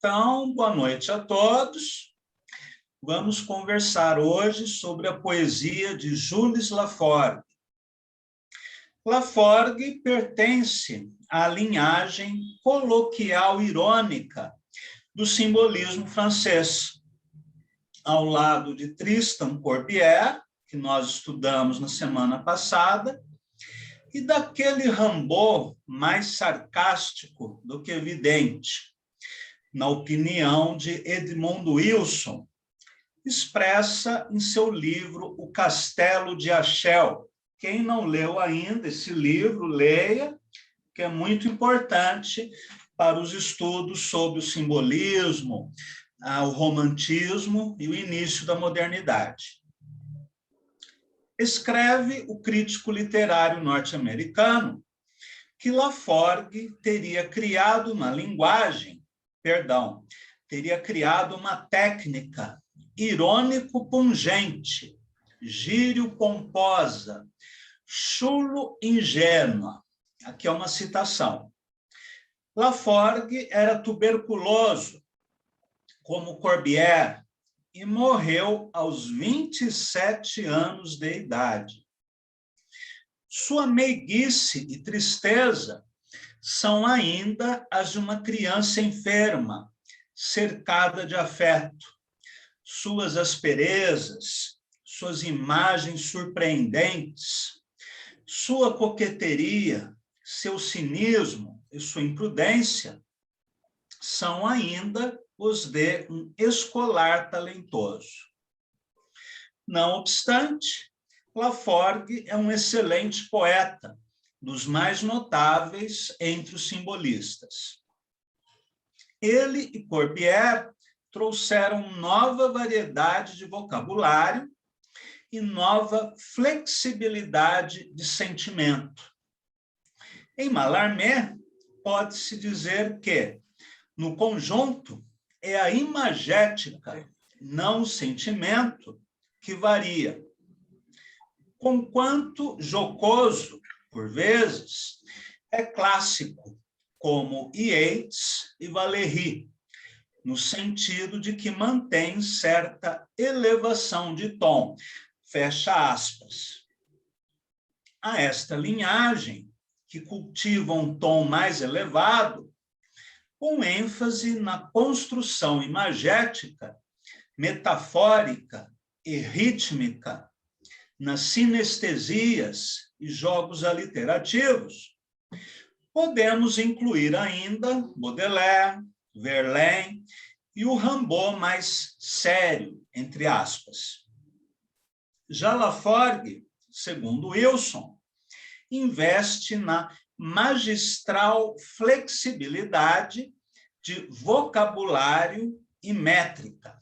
Então, boa noite a todos. Vamos conversar hoje sobre a poesia de Jules Laforgue. Laforgue pertence à linhagem coloquial irônica do simbolismo francês, ao lado de Tristan Corbière, que nós estudamos na semana passada, e daquele Rimbaud mais sarcástico do que evidente, na opinião de Edmond Wilson, expressa em seu livro O Castelo de Achel. Quem não leu ainda esse livro, leia, que é muito importante para os estudos sobre o simbolismo, o romantismo e o início da modernidade. Escreve o crítico literário norte-americano que Laforgue teria criado uma técnica irônico-pungente, gírio-pomposa, chulo-ingênua. Aqui é uma citação. Laforgue era tuberculoso, como Corbière, e morreu aos 27 anos de idade. Sua meiguice e tristeza são ainda as de uma criança enferma, cercada de afeto. Suas asperezas, suas imagens surpreendentes, sua coqueteria, seu cinismo e sua imprudência são ainda os de um escolar talentoso. Não obstante, Laforgue é um excelente poeta, dos mais notáveis entre os simbolistas. Ele e Corbière trouxeram nova variedade de vocabulário e nova flexibilidade de sentimento. Em Mallarmé, pode-se dizer que, no conjunto, é a imagética, não o sentimento, que varia. Conquanto jocoso, por vezes, é clássico, como Yeats e Valéry, no sentido de que mantém certa elevação de tom, fecha aspas. A esta linhagem, que cultiva um tom mais elevado, com ênfase na construção imagética, metafórica e rítmica, nas sinestesias e jogos aliterativos, podemos incluir ainda Baudelaire, Verlaine e o Rimbaud mais sério, entre aspas. Já Laforgue, segundo Wilson, investe na magistral flexibilidade de vocabulário e métrica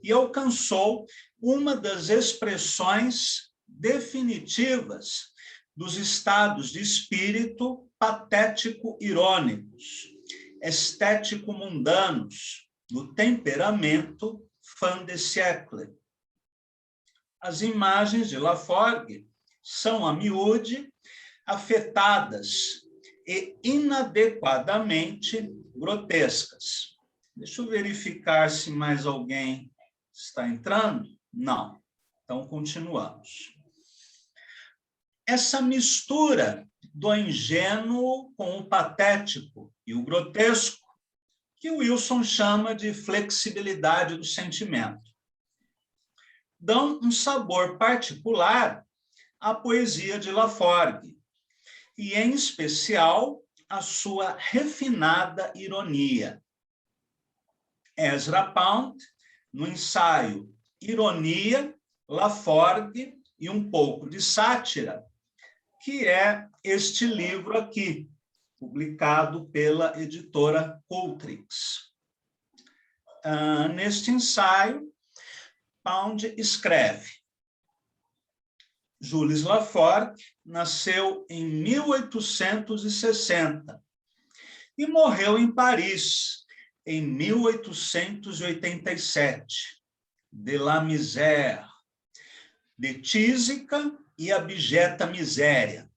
e alcançou uma das expressões definitivas dos estados de espírito patético-irônicos, estético-mundanos, do temperamento fin de siècle. As imagens de Laforgue são, a miúde, afetadas e inadequadamente grotescas. Deixa eu verificar se mais alguém está entrando. Não. Então, continuamos. Essa mistura do ingênuo com o patético e o grotesco, que Wilson chama de flexibilidade do sentimento, dão um sabor particular à poesia de Laforgue, e, em especial, a sua refinada ironia. Ezra Pound, no ensaio Ironia, Laforgue e um pouco de sátira, que é este livro aqui, publicado pela editora Cultrix. Neste ensaio, Pound escreve: Jules Laforgue nasceu em 1860 e morreu em Paris em 1887, de la misère, de tísica e abjeta miséria.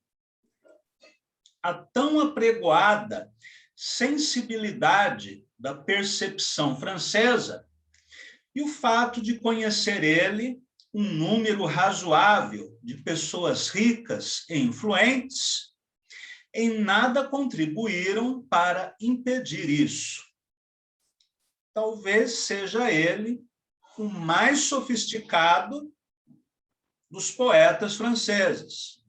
A tão apregoada sensibilidade da percepção francesa e o fato de conhecer ele um número razoável de pessoas ricas e influentes, em nada contribuíram para impedir isso. Talvez seja ele o mais sofisticado dos poetas franceses,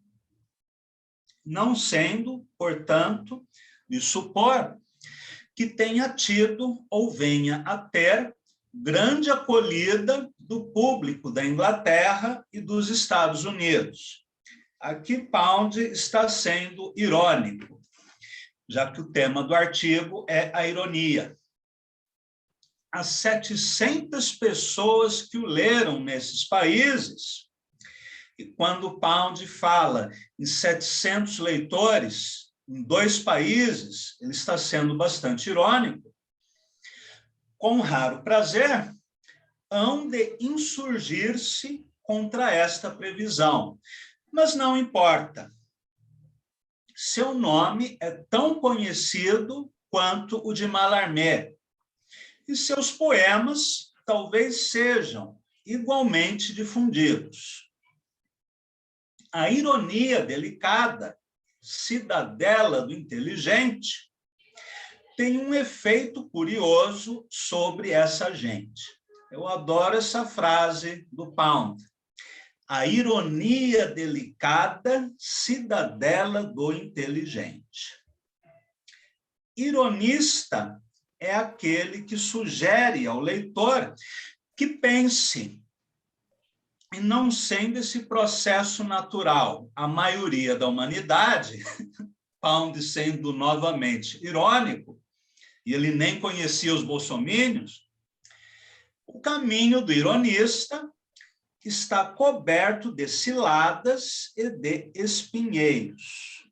não sendo, portanto, de supor que tenha tido ou venha a ter grande acolhida do público da Inglaterra e dos Estados Unidos. Aqui Pound está sendo irônico, já que o tema do artigo é a ironia. As 700 pessoas que o leram nesses países, e quando Pound fala em 700 leitores em 2 países, ele está sendo bastante irônico, com raro prazer, hão de insurgir-se contra esta previsão. Mas não importa. Seu nome é tão conhecido quanto o de Mallarmé, e seus poemas talvez sejam igualmente difundidos. A ironia delicada, cidadela do inteligente, tem um efeito curioso sobre essa gente. Eu adoro essa frase do Pound. A ironia delicada, cidadela do inteligente. Ironista é aquele que sugere ao leitor que pense, e não sendo esse processo natural, a maioria da humanidade, Pound sendo novamente irônico, e ele nem conhecia os bolsomínios, o caminho do ironista está coberto de ciladas e de espinheiros.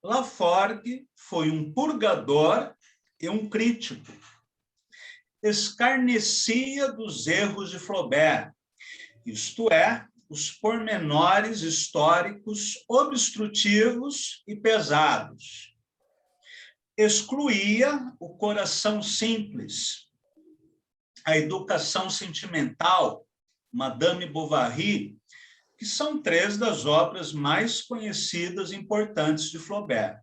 Laforgue foi um purgador e um crítico. Escarnecia dos erros de Flaubert, isto é, os pormenores históricos obstrutivos e pesados. Excluía o coração simples, a educação sentimental, Madame Bovary, que são 3 das obras mais conhecidas e importantes de Flaubert.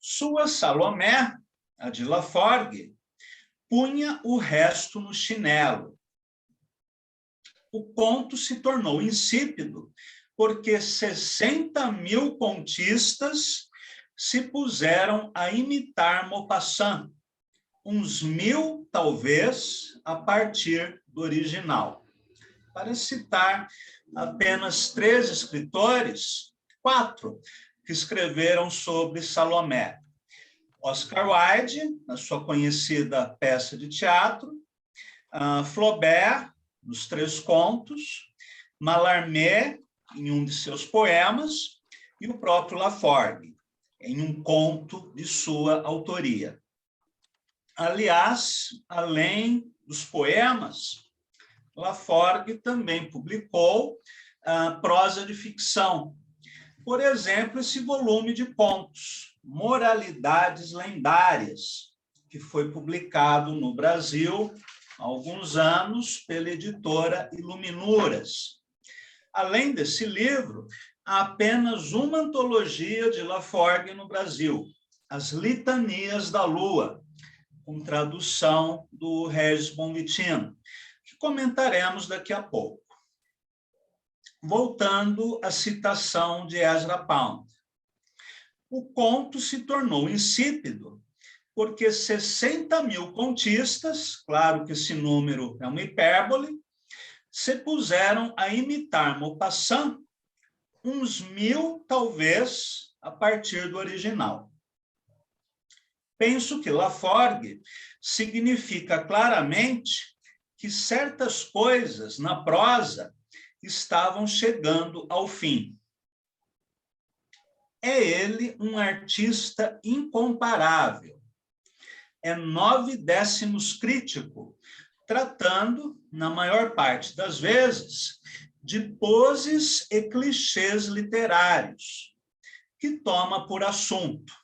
Sua Salomé, a de Laforgue, punha o resto no chinelo. O conto se tornou insípido porque 60.000 contistas se puseram a imitar Maupassant, uns 1.000, talvez, a partir do original. Para citar apenas 3 escritores, 4 que escreveram sobre Salomé. Oscar Wilde, na sua conhecida peça de teatro, Flaubert, nos 3 contos, Mallarmé, em um de seus poemas, e o próprio Laforgue, em um conto de sua autoria. Aliás, além dos poemas, Laforgue também publicou prosa de ficção. Por exemplo, esse volume de contos, Moralidades Lendárias, que foi publicado no Brasil há alguns anos pela editora Iluminuras. Além desse livro, há apenas uma antologia de Laforgue no Brasil, As Litanias da Lua, com tradução do Regis Bonvitino, que comentaremos daqui a pouco. Voltando à citação de Ezra Pound. O conto se tornou insípido porque 60.000 contistas, claro que esse número é uma hipérbole, se puseram a imitar Maupassant, uns 1.000, talvez, a partir do original. Penso que Laforgue significa claramente que certas coisas na prosa estavam chegando ao fim. É ele um artista incomparável. É 9/10 crítico, tratando, na maior parte das vezes, de poses e clichês literários, que toma por assunto.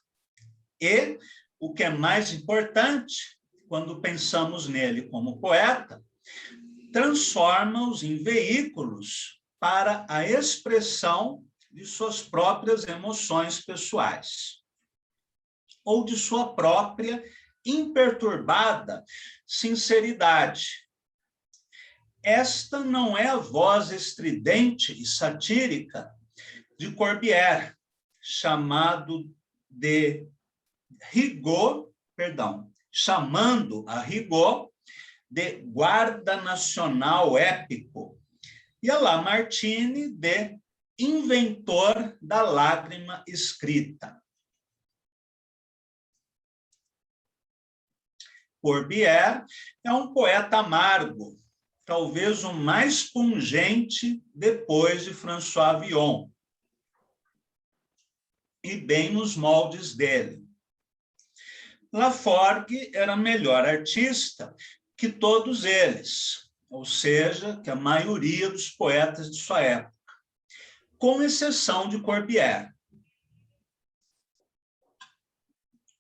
E, o que é mais importante, quando pensamos nele como poeta, transforma-os em veículos para a expressão de suas próprias emoções pessoais, ou de sua própria imperturbada sinceridade. Esta não é a voz estridente e satírica de Corbière, chamando a Rigaud de guarda nacional épico, e a Lamartine de inventor da lágrima escrita. Corbière é um poeta amargo, talvez o mais pungente depois de François Villon, e bem nos moldes dele. Laforgue era melhor artista que todos eles, ou seja, que a maioria dos poetas de sua época, com exceção de Corbière.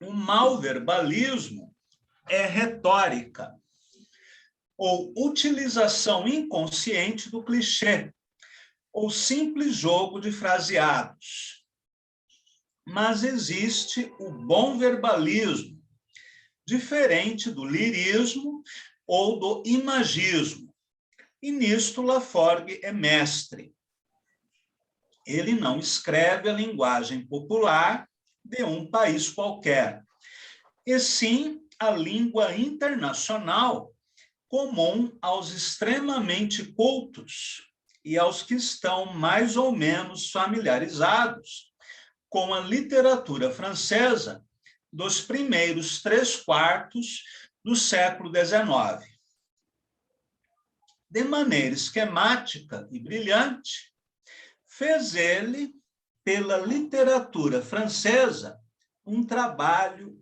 O malverbalismo é retórica, ou utilização inconsciente do clichê, ou simples jogo de fraseados. Mas existe o bom verbalismo, diferente do lirismo ou do imagismo. E nisto Laforgue é mestre. Ele não escreve a linguagem popular de um país qualquer, e sim a língua internacional comum aos extremamente cultos e aos que estão mais ou menos familiarizados com a literatura francesa dos primeiros 3/4 do século XIX. De maneira esquemática e brilhante, fez ele, pela literatura francesa, um trabalho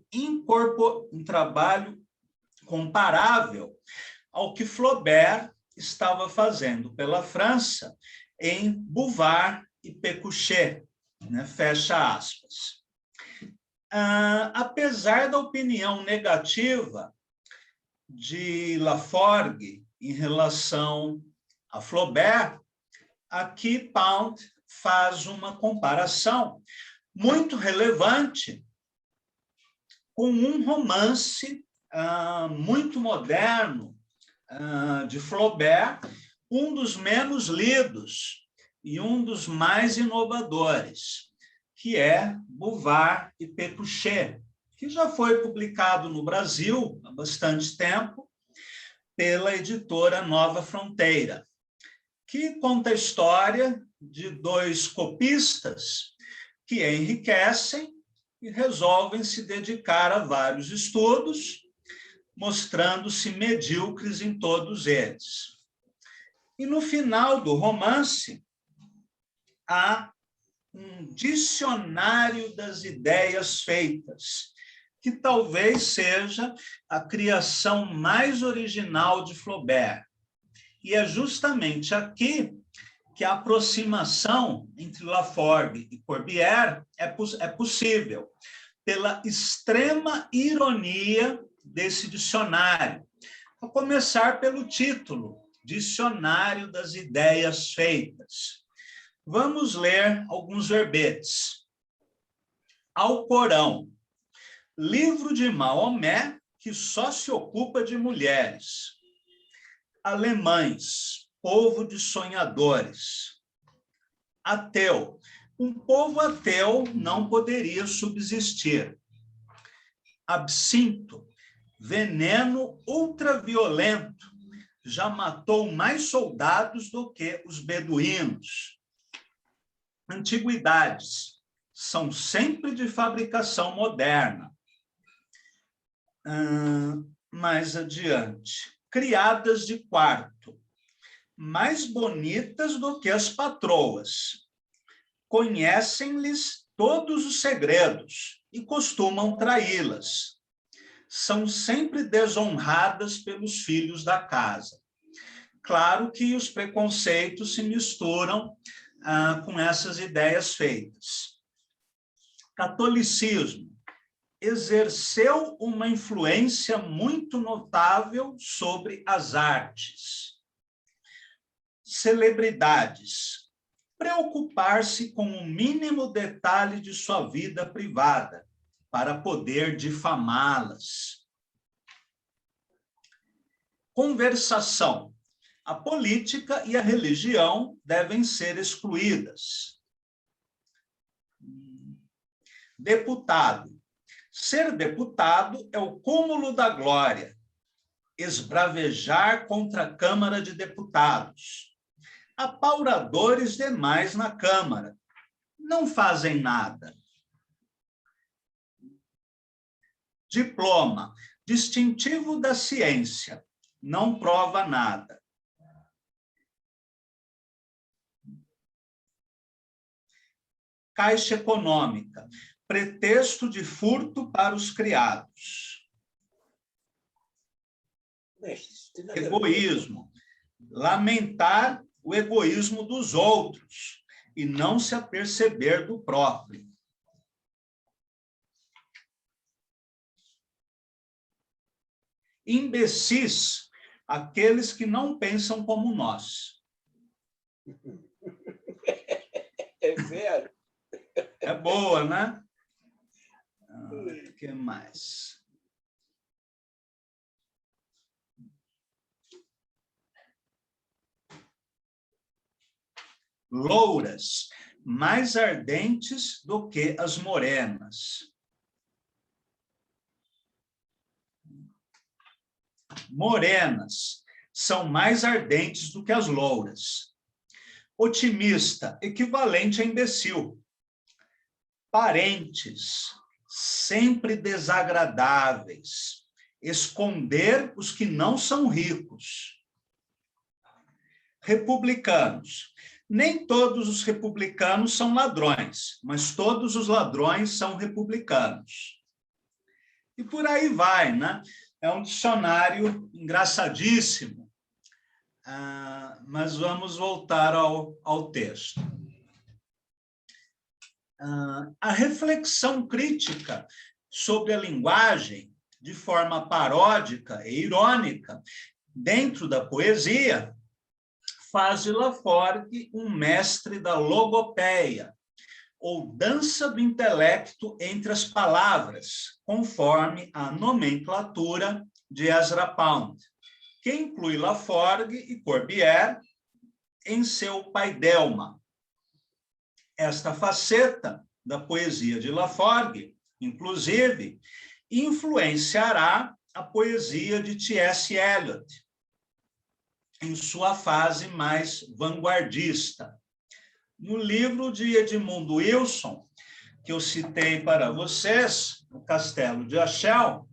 comparável ao que Flaubert estava fazendo pela França em Bouvard e Pécuchet, né? Fecha aspas. Apesar da opinião negativa de Laforgue em relação a Flaubert, aqui Pound faz uma comparação muito relevante com um romance muito moderno de Flaubert, um dos menos lidos e um dos mais inovadores, que é Bouvard e Pécuchet, que já foi publicado no Brasil há bastante tempo pela editora Nova Fronteira, que conta a história de dois copistas que enriquecem e resolvem se dedicar a vários estudos, mostrando-se medíocres em todos eles. E no final do romance, há um dicionário das ideias feitas, que talvez seja a criação mais original de Flaubert. E é justamente aqui que a aproximação entre Laforgue e Corbière é possível, pela extrema ironia desse dicionário, a começar pelo título, Dicionário das Ideias Feitas. Vamos ler alguns verbetes. Alcorão, livro de Maomé que só se ocupa de mulheres. Alemães, povo de sonhadores. Ateu, um povo ateu não poderia subsistir. Absinto, veneno ultraviolento, já matou mais soldados do que os beduínos. Antiguidades, são sempre de fabricação moderna. Mais adiante, criadas de quarto, mais bonitas do que as patroas. Conhecem-lhes todos os segredos e costumam traí-las. São sempre desonradas pelos filhos da casa. Claro que os preconceitos se misturam com essas ideias feitas. catolicismo exerceu uma influência muito notável sobre as artes. Celebridades, preocupar-se com o mínimo detalhe de sua vida privada para poder difamá-las. Conversação. A política e a religião devem ser excluídas. Deputado. Ser deputado é o cúmulo da glória. Esbravejar contra a Câmara de Deputados. Apauradores demais na Câmara. Não fazem nada. Diploma. Distintivo da ciência. Não prova nada. Caixa econômica. Pretexto de furto para os criados. Egoísmo. Lamentar o egoísmo dos outros e não se aperceber do próprio. Imbecis, aqueles que não pensam como nós. É sério? É boa, né? O que mais? Louras, mais ardentes do que as morenas. Morenas são mais ardentes do que as louras. Otimista, equivalente a imbecil. Parentes, sempre desagradáveis. Esconder os que não são ricos. Republicanos. Nem todos os republicanos são ladrões, mas todos os ladrões são republicanos. E por aí vai, né? É um dicionário engraçadíssimo, mas vamos voltar ao texto. A reflexão crítica sobre a linguagem, de forma paródica e irônica, dentro da poesia, faz de Laforgue um mestre da logopeia, ou dança do intelecto entre as palavras, conforme a nomenclatura de Ezra Pound, que inclui Laforgue e Corbière em seu Paidelma. Esta faceta da poesia de Laforgue, inclusive, influenciará a poesia de T.S. Eliot, em sua fase mais vanguardista. No livro de Edmund Wilson, que eu citei para vocês, O Castelo de Ashel,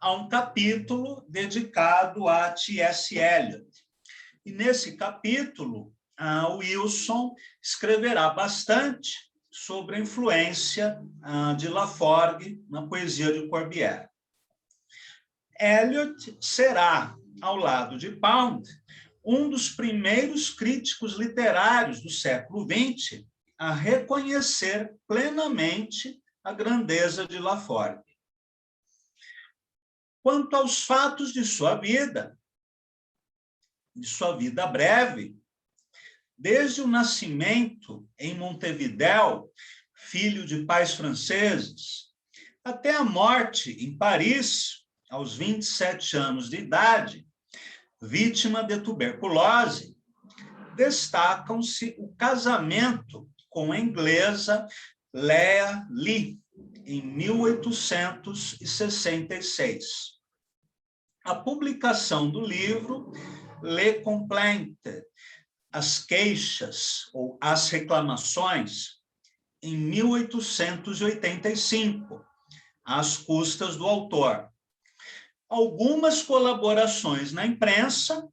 há um capítulo dedicado a T.S. Eliot. E nesse capítulo, Wilson escreverá bastante sobre a influência de Laforgue na poesia de Corbière. Eliot será, ao lado de Pound, um dos primeiros críticos literários do século XX a reconhecer plenamente a grandeza de Laforgue. Quanto aos fatos de sua vida breve, desde o nascimento em Montevidéu, filho de pais franceses, até a morte em Paris, aos 27 anos de idade, vítima de tuberculose, destacam-se o casamento com a inglesa Leah Lee, em 1866. A publicação do livro Le Complainte, As Queixas ou As Reclamações, em 1885, às custas do autor. Algumas colaborações na imprensa,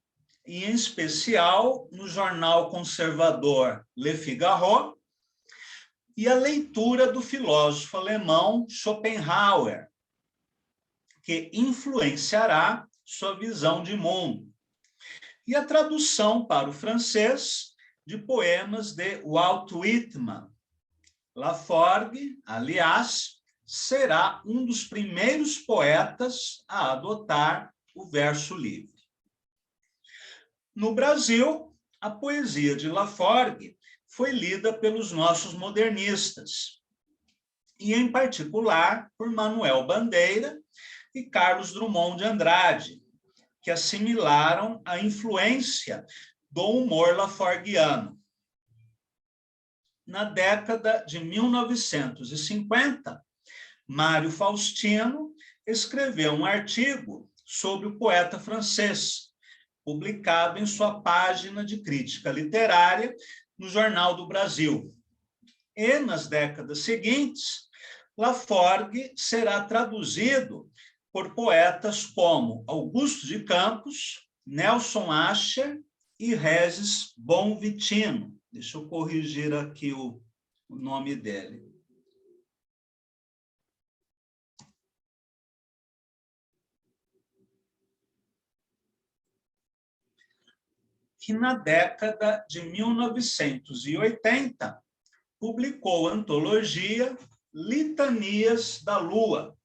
e em especial no jornal conservador Le Figaro, e a leitura do filósofo alemão Schopenhauer, que influenciará sua visão de mundo, e a tradução para o francês de poemas de Walt Whitman, Laforgue, aliás, será um dos primeiros poetas a adotar o verso livre. No Brasil, a poesia de Laforgue foi lida pelos nossos modernistas, e, em particular, por Manuel Bandeira e Carlos Drummond de Andrade, que assimilaram a influência do humor laforguiano. Na década de 1950, Mário Faustino escreveu um artigo sobre o poeta francês, publicado em sua página de crítica literária no Jornal do Brasil. E, nas décadas seguintes, Laforgue será traduzido por poetas como Augusto de Campos, Nelson Ascher e Regis Bonvitino. Deixa eu corrigir aqui o nome dele. Que na década de 1980 publicou a antologia Litanias da Lua,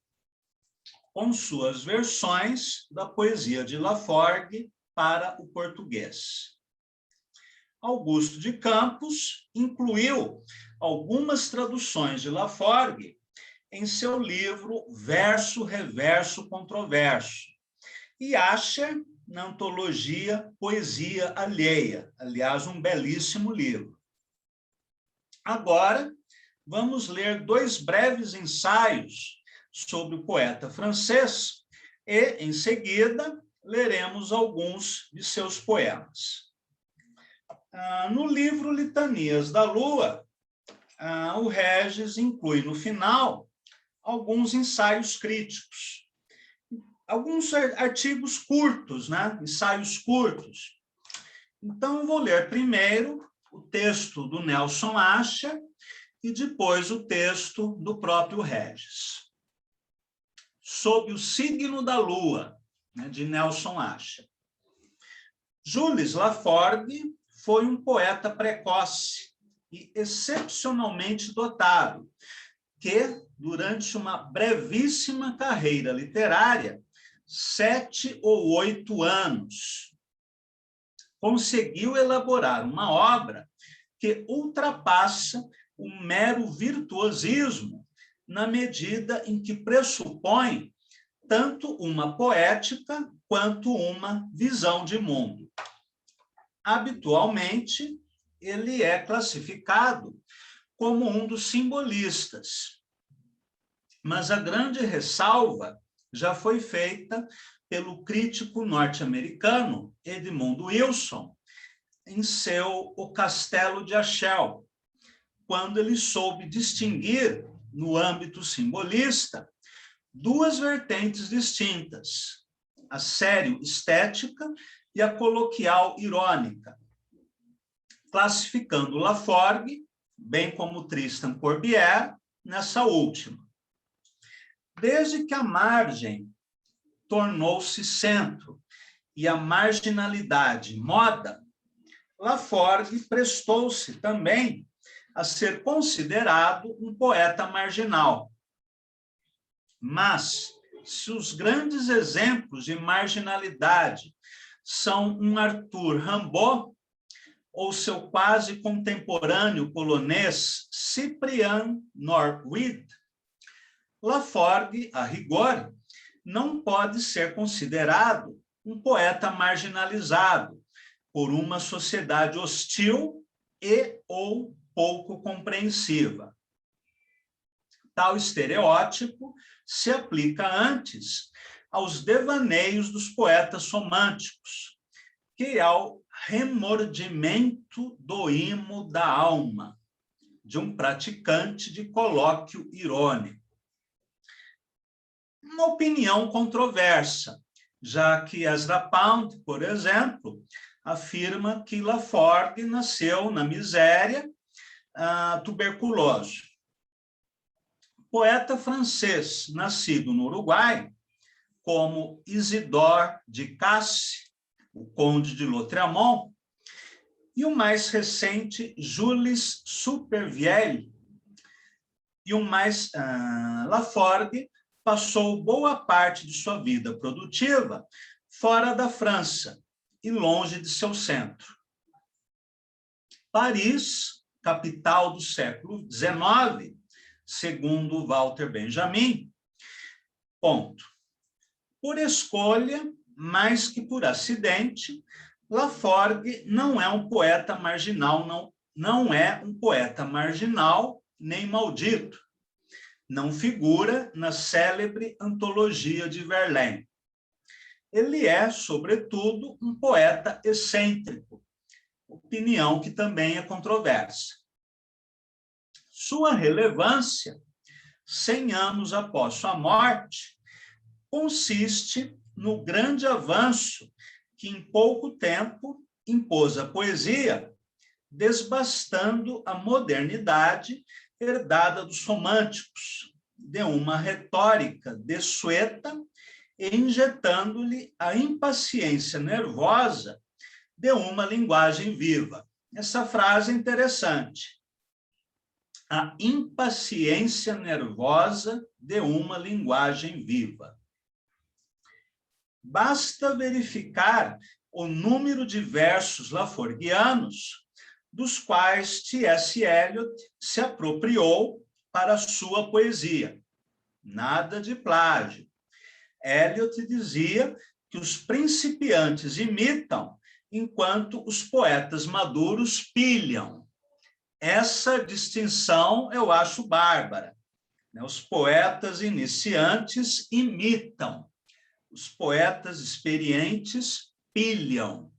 com suas versões da poesia de Laforgue para o português. Augusto de Campos incluiu algumas traduções de Laforgue em seu livro Verso, Reverso, Controverso, e Ascher na antologia Poesia Alheia, aliás, um belíssimo livro. Agora, vamos ler 2 breves ensaios sobre o poeta francês e, em seguida, leremos alguns de seus poemas. No livro Litanias da Lua, o Regis inclui no final alguns ensaios críticos, alguns artigos curtos, né? Ensaios curtos. Então, eu vou ler primeiro o texto do Nelson Ascher e depois o texto do próprio Regis. Sob o signo da lua, né, de Nelson Ascher. Jules Laforgue foi um poeta precoce e excepcionalmente dotado, que, durante uma brevíssima carreira literária, 7 ou 8 anos, conseguiu elaborar uma obra que ultrapassa o mero virtuosismo na medida em que pressupõe tanto uma poética quanto uma visão de mundo. Habitualmente, ele é classificado como um dos simbolistas, mas a grande ressalva já foi feita pelo crítico norte-americano Edmund Wilson em seu O Castelo de Achel, quando ele soube distinguir, no âmbito simbolista, 2 vertentes distintas, a sério-estética e a coloquial-irônica, classificando Laforgue, bem como Tristan Corbière, nessa última. Desde que a margem tornou-se centro e a marginalidade moda, Laforgue prestou-se também a ser considerado um poeta marginal. Mas, se os grandes exemplos de marginalidade são um Arthur Rimbaud ou seu quase contemporâneo polonês Cyprian Norwid, Laforgue, a rigor, não pode ser considerado um poeta marginalizado por uma sociedade hostil e ou pouco compreensiva. Tal estereótipo se aplica antes aos devaneios dos poetas românticos, que ao remordimento do imo da alma, de um praticante de colóquio irônico. Uma opinião controversa, já que Ezra Pound, por exemplo, afirma que Laforgue nasceu na miséria, tuberculoso. Poeta francês nascido no Uruguai, como Isidore de Casse, o conde de Lautréamont, e o mais recente Jules Supervielle, e o mais Laforgue passou boa parte de sua vida produtiva fora da França e longe de seu centro. Paris, capital do século XIX, segundo Walter Benjamin, ponto. Por escolha, mais que por acidente, Laforgue não é um poeta marginal, não é um poeta marginal nem maldito. Não figura na célebre antologia de Verlaine. Ele é, sobretudo, um poeta excêntrico, opinião que também é controversa. Sua relevância, 100 anos após sua morte, consiste no grande avanço que, em pouco tempo, impôs à poesia, desbastando a modernidade herdada dos românticos, de uma retórica desueta e injetando-lhe a impaciência nervosa de uma linguagem viva. Essa frase é interessante. A impaciência nervosa de uma linguagem viva. Basta verificar o número de versos laforguianos dos quais T.S. Eliot se apropriou para a sua poesia. Nada de plágio. Eliot dizia que os principiantes imitam, enquanto os poetas maduros pilham. Essa distinção eu acho bárbara. Os poetas iniciantes imitam. Os poetas experientes pilham.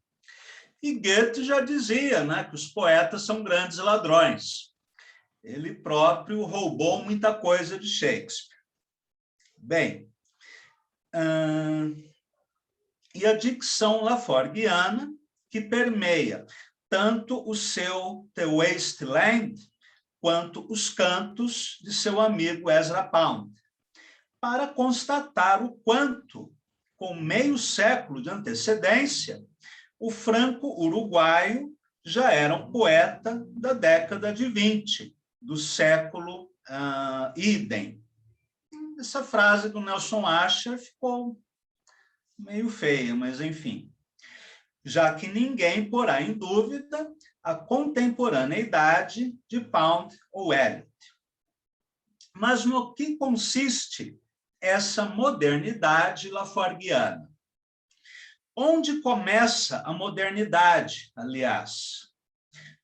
E Goethe já dizia, que os poetas são grandes ladrões. Ele próprio roubou muita coisa de Shakespeare. Bem, e a dicção laforguiana, que permeia tanto o seu The Waste Land, quanto os cantos de seu amigo Ezra Pound, para constatar o quanto, com meio século de antecedência, o franco-uruguaio já era um poeta da década de 20, do século idem. Essa frase do Nelson Asher ficou meio feia, mas enfim. Já que ninguém porá em dúvida a contemporaneidade de Pound ou Eliot. Mas no que consiste essa modernidade laforguiana? Onde começa a modernidade, aliás?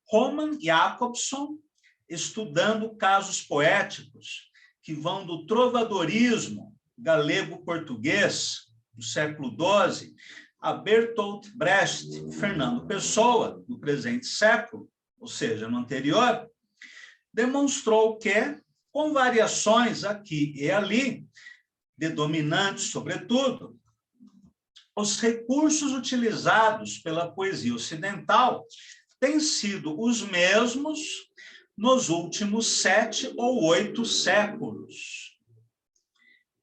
Roman Jakobson, estudando casos poéticos que vão do trovadorismo galego-português do século XII a Bertolt Brecht e Fernando Pessoa, no presente século, ou seja, no anterior, demonstrou que, com variações aqui e ali, de dominantes sobretudo, os recursos utilizados pela poesia ocidental têm sido os mesmos nos últimos 7 ou 8 séculos.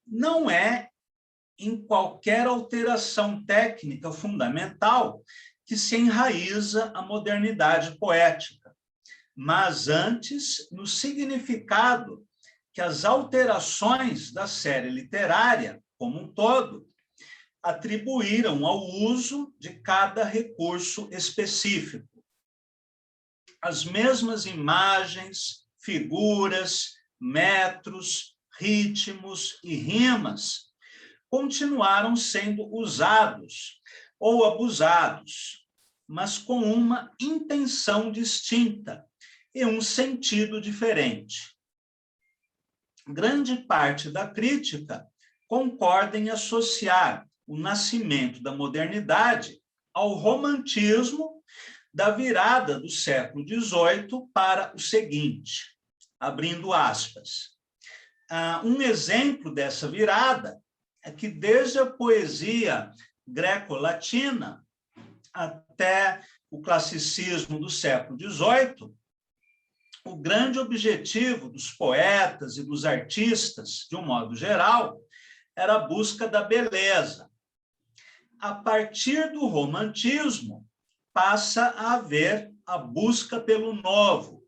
Não é em qualquer alteração técnica fundamental que se enraiza a modernidade poética, mas antes no significado que as alterações da série literária, como um todo, atribuíram ao uso de cada recurso específico. As mesmas imagens, figuras, metros, ritmos e rimas continuaram sendo usados ou abusados, mas com uma intenção distinta e um sentido diferente. Grande parte da crítica concorda em associar o nascimento da modernidade ao romantismo da virada do século XVIII para o seguinte, abrindo aspas. Um exemplo dessa virada é que desde a poesia greco-latina até o classicismo do século XVIII, o grande objetivo dos poetas e dos artistas, de um modo geral, era a busca da beleza. A partir do romantismo, passa a haver a busca pelo novo.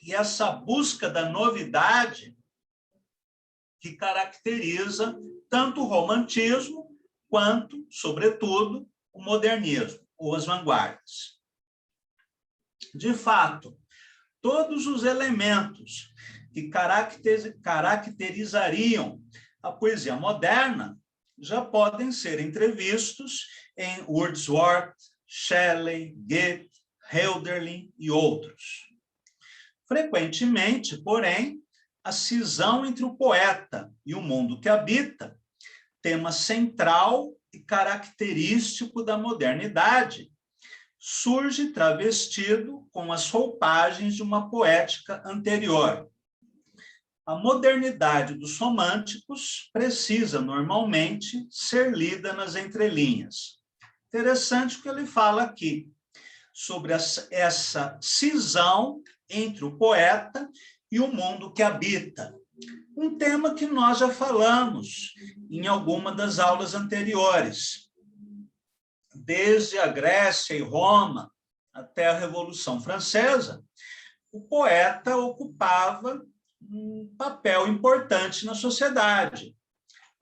e essa busca da novidade que caracteriza tanto o romantismo quanto, sobretudo, o modernismo, ou as vanguardas. De fato, todos os elementos que caracterizariam a poesia moderna já podem ser entrevistos em Wordsworth, Shelley, Goethe, Hölderlin e outros. Frequentemente, porém, a cisão entre o poeta e o mundo que habita, tema central e característico da modernidade, surge travestido com as roupagens de uma poética anterior. A modernidade dos românticos precisa, normalmente, ser lida nas entrelinhas. Interessante o que ele fala aqui, sobre essa cisão entre o poeta e o mundo que habita. Um tema que nós já falamos em alguma das aulas anteriores. Desde a Grécia e Roma até a Revolução Francesa, o poeta ocupava um papel importante na sociedade.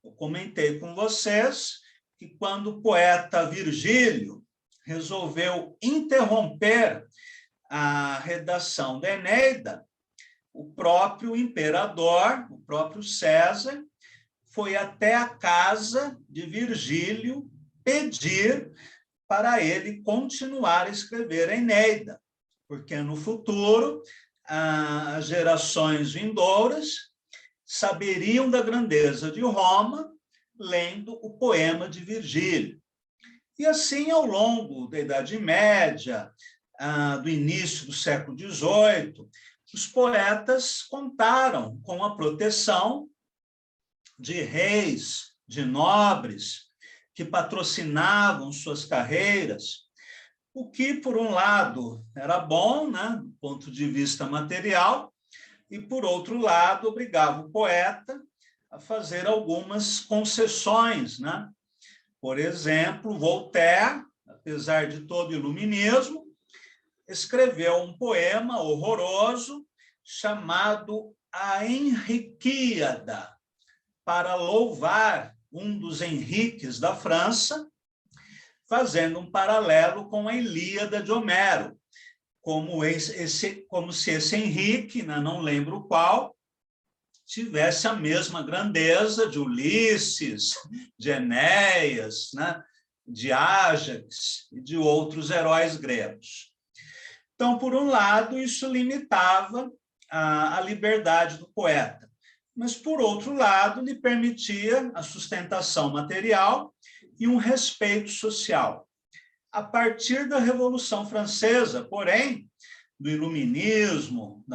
Eu comentei com vocês que quando o poeta Virgílio resolveu interromper a redação da Eneida, o próprio imperador, o próprio César, foi até a casa de Virgílio pedir para ele continuar a escrever a Eneida, porque no futuro as gerações vindouras saberiam da grandeza de Roma lendo o poema de Virgílio. E assim, ao longo da Idade Média, do início do século XVIII, os poetas contaram com a proteção de reis, de nobres, que patrocinavam suas carreiras, o que, por um lado, era bom, né, do ponto de vista material, e, por outro lado, obrigava o poeta a fazer algumas concessões, né? Por exemplo, Voltaire, apesar de todo o iluminismo, escreveu um poema horroroso chamado A Henriquíada, para louvar um dos Henriques da França, fazendo um paralelo com a Ilíada de Homero, como se esse Henrique, né, não lembro qual, tivesse a mesma grandeza de Ulisses, de Enéas, né, de Ájax e de outros heróis gregos. Então, por um lado, isso limitava a liberdade do poeta, mas, por outro lado, lhe permitia a sustentação material e um respeito social. A partir da Revolução Francesa, porém, do iluminismo,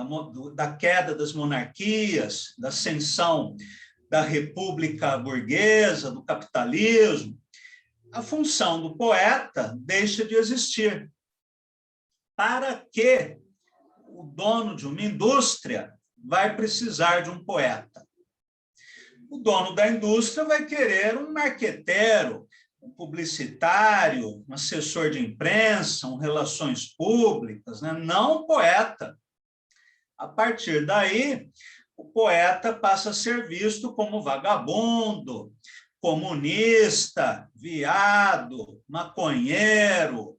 da queda das monarquias, da ascensão da república burguesa, do capitalismo, a função do poeta deixa de existir. Para que o dono de uma indústria vai precisar de um poeta? O dono da indústria vai querer um marqueteiro, um publicitário, um assessor de imprensa, um relações públicas, né? Não um poeta. A partir daí, o poeta passa a ser visto como vagabundo, comunista, viado, maconheiro,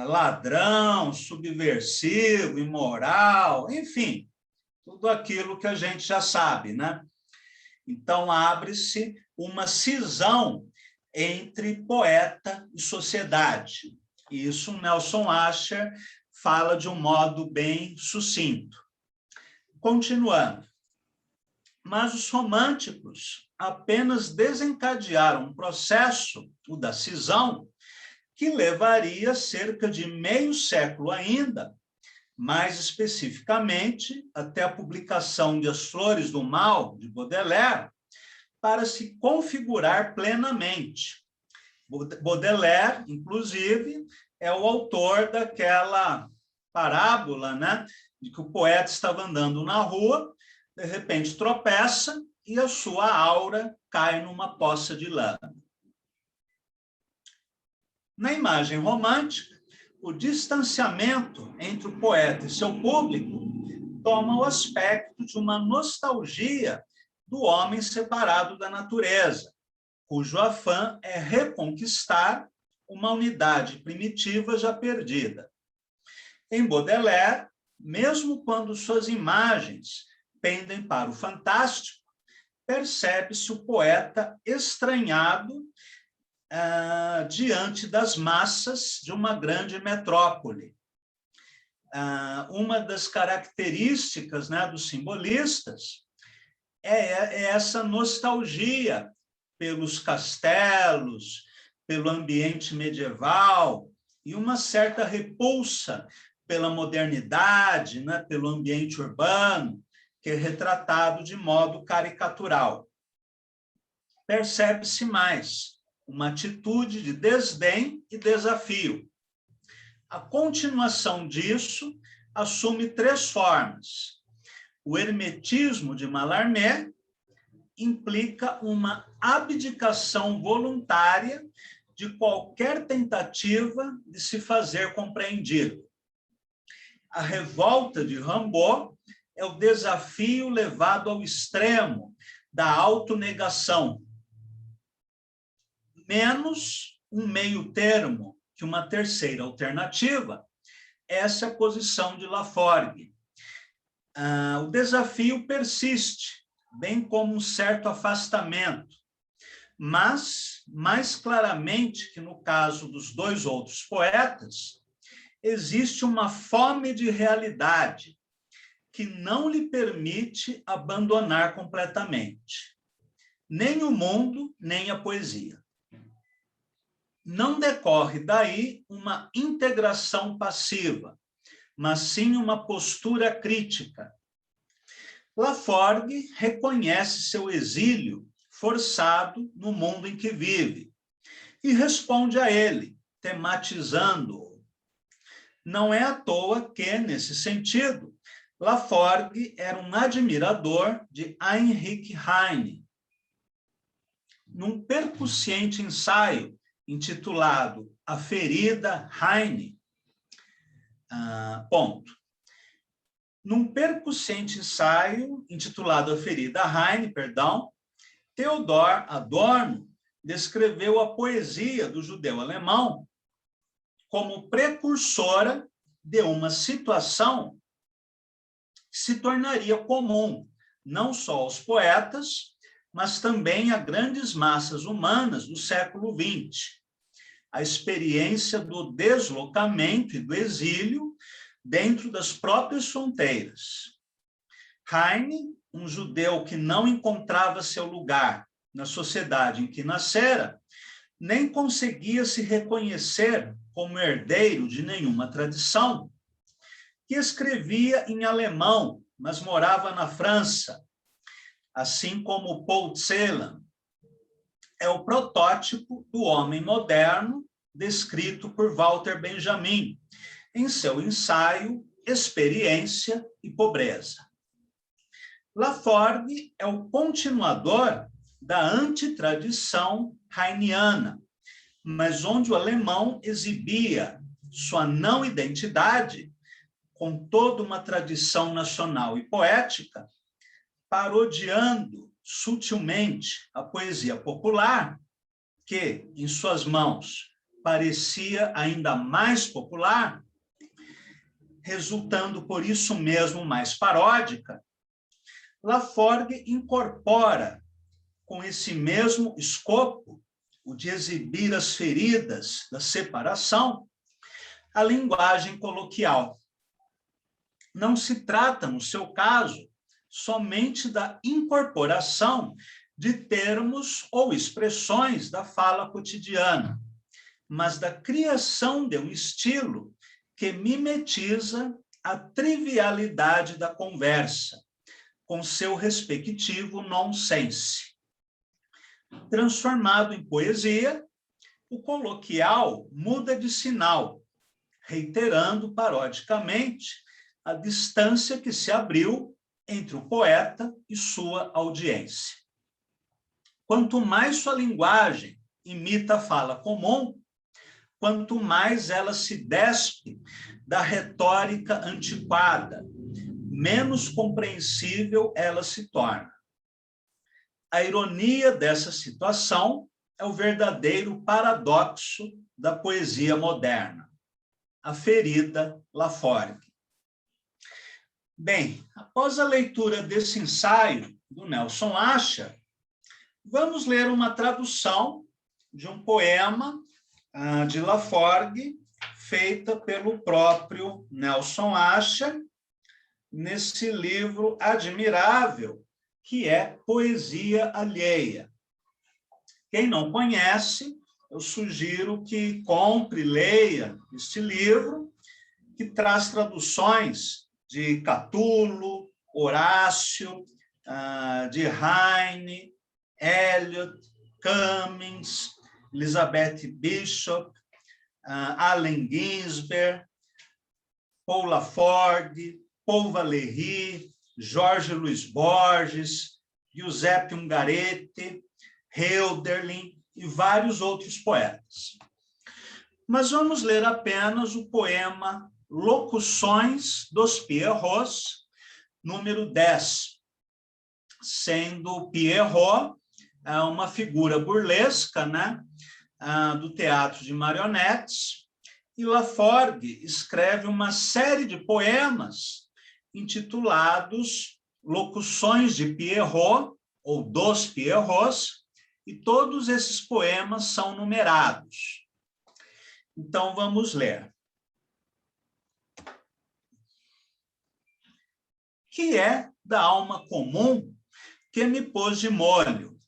ladrão, subversivo, imoral, enfim, tudo aquilo que a gente já sabe, né? Então, abre-se uma cisão entre poeta e sociedade. E isso Nelson Asher fala de um modo bem sucinto. Continuando. Mas os românticos apenas desencadearam um processo, o da cisão, que levaria cerca de meio século ainda, mais especificamente até a publicação de As Flores do Mal, de Baudelaire, para se configurar plenamente. Baudelaire, inclusive, é o autor daquela parábola, né, de que o poeta estava andando na rua, de repente tropeça e a sua aura cai numa poça de lama. Na imagem romântica, o distanciamento entre o poeta e seu público toma o aspecto de uma nostalgia do homem separado da natureza, cujo afã é reconquistar uma unidade primitiva já perdida. Em Baudelaire, mesmo quando suas imagens pendem para o fantástico, percebe-se o poeta estranhado diante das massas de uma grande metrópole. Uma das características, né, dos simbolistas é essa nostalgia pelos castelos, pelo ambiente medieval, e uma certa repulsa pela modernidade, né, pelo ambiente urbano, que é retratado de modo caricatural. Percebe-se mais uma atitude de desdém e desafio. A continuação disso assume 3 formas. O hermetismo de Mallarmé implica uma abdicação voluntária de qualquer tentativa de se fazer compreendido. A revolta de Rimbaud é o desafio levado ao extremo da autonegação, menos um meio termo, que uma terceira alternativa, essa é a posição de Laforgue. O desafio persiste, bem como um certo afastamento, mas, mais claramente que no caso dos 2 outros poetas, existe uma fome de realidade que não lhe permite abandonar completamente nem o mundo, nem a poesia. Não decorre daí uma integração passiva, mas sim uma postura crítica. Laforgue reconhece seu exílio forçado no mundo em que vive e responde a ele, tematizando-o. Não é à toa que, nesse sentido, Laforgue era um admirador de Heinrich Heine. Num percussiente ensaio intitulado A Ferida Heine, Num percussiente ensaio intitulado A Ferida Heine, Theodor Adorno descreveu a poesia do judeu alemão como precursora de uma situação que se tornaria comum não só aos poetas, mas também a grandes massas humanas do século XX. A experiência do deslocamento e do exílio dentro das próprias fronteiras. Heine, um judeu que não encontrava seu lugar na sociedade em que nascera, nem conseguia se reconhecer como herdeiro de nenhuma tradição, que escrevia em alemão, mas morava na França, assim como Paul Celan, é o protótipo do homem moderno descrito por Walter Benjamin em seu ensaio Experiência e Pobreza. Laforgue é o continuador da antitradição heineana, mas onde o alemão exibia sua não identidade com toda uma tradição nacional e poética, parodiando sutilmente a poesia popular, que, em suas mãos, parecia ainda mais popular, resultando por isso mesmo mais paródica. Laforgue incorpora, com esse mesmo escopo, o de exibir as feridas da separação, a linguagem coloquial. Não se trata, no seu caso, somente da incorporação de termos ou expressões da fala cotidiana, mas da criação de um estilo que mimetiza a trivialidade da conversa, com seu respectivo nonsense. Transformado em poesia, o coloquial muda de sinal, reiterando parodicamente a distância que se abriu entre o poeta e sua audiência. Quanto mais sua linguagem imita a fala comum, quanto mais ela se despe da retórica antiquada, menos compreensível ela se torna. A ironia dessa situação é o verdadeiro paradoxo da poesia moderna, a ferida Laforgue. Bem, após a leitura desse ensaio do Nelson Acha, vamos ler uma tradução de um poema de Laforgue, feita pelo próprio Nelson Acha, nesse livro admirável, que é Poesia Alheia. Quem não conhece, eu sugiro que compre, leia este livro, que traz traduções de Catulo, Horácio, de Heine, Eliot, Cummings, Elizabeth Bishop, Allen Ginsberg, Paul Laforgue, Paul Valéry, Jorge Luiz Borges, Giuseppe Ungaretti, Hölderlin e vários outros poetas. Mas vamos ler apenas o poema Locuções dos Pierrots, número 10, sendo Pierrot uma figura burlesca, né, do teatro de marionetes, e Laforgue escreve uma série de poemas intitulados Locuções de Pierrot, ou dos Pierrots, e todos esses poemas são numerados. Então, vamos ler. Que é da alma comum que me pôs de molho,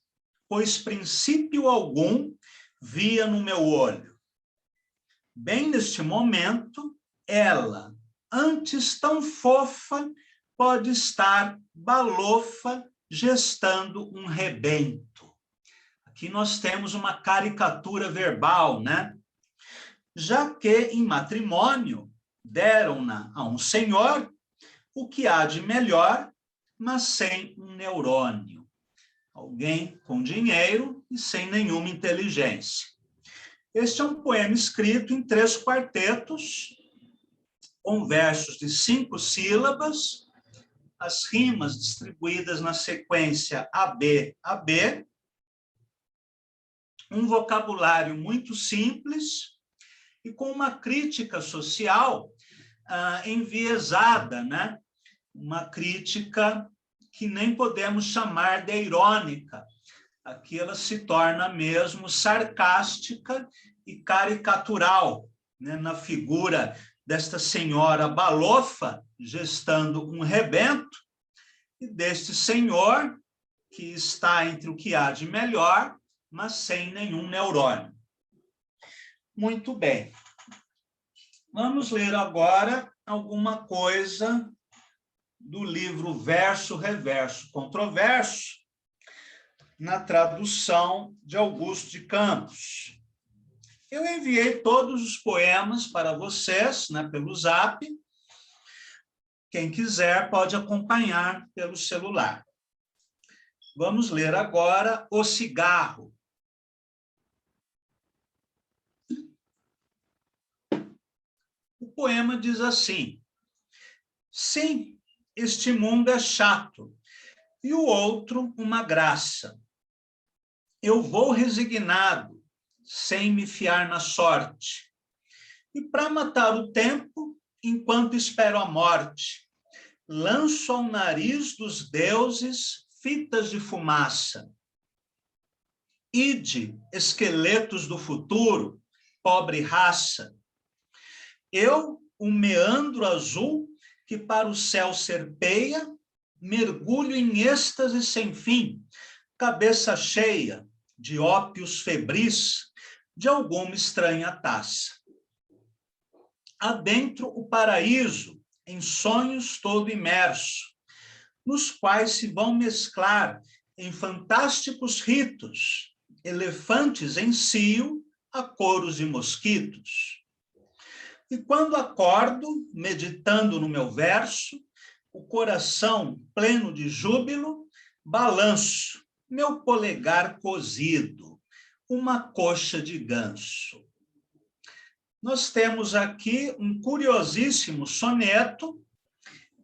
pois princípio algum via no meu olho. Bem neste momento, ela, antes tão fofa, pode estar balofa, gestando um rebento. Aqui nós temos uma caricatura verbal, né? Já que em matrimônio deram-na a um senhor o que há de melhor, mas sem um neurônio. Alguém com dinheiro e sem nenhuma inteligência. Este é um poema escrito em 3 quartetos, com versos de 5 sílabas, as rimas distribuídas na sequência AB, um vocabulário muito simples e com uma crítica social enviesada, né? Uma crítica que nem podemos chamar de irônica. Aqui ela se torna mesmo sarcástica e caricatural, né? Na figura desta senhora balofa, gestando um rebento, e deste senhor que está entre o que há de melhor, mas sem nenhum neurônio. Muito bem. Vamos ler agora alguma coisa do livro Verso, Reverso, Controverso, na tradução de Augusto de Campos. Eu enviei todos os poemas para vocês, né, pelo Zap. Quem quiser pode acompanhar pelo celular. Vamos ler agora O Cigarro. O poema diz assim: sim, este mundo é chato, e o outro uma graça. Eu vou resignado, sem me fiar na sorte. E para matar o tempo, enquanto espero a morte, lanço ao nariz dos deuses fitas de fumaça. Ide, esqueletos do futuro, pobre raça. Eu, um meandro azul que para o céu serpeia, mergulho em êxtase sem fim, cabeça cheia de ópios febris de alguma estranha taça. Adentro o paraíso, em sonhos todo imerso, nos quais se vão mesclar em fantásticos ritos, elefantes em cio a coros de mosquitos. E quando acordo, meditando no meu verso, o coração pleno de júbilo, balanço meu polegar cozido, uma coxa de ganso. Nós temos aqui um curiosíssimo soneto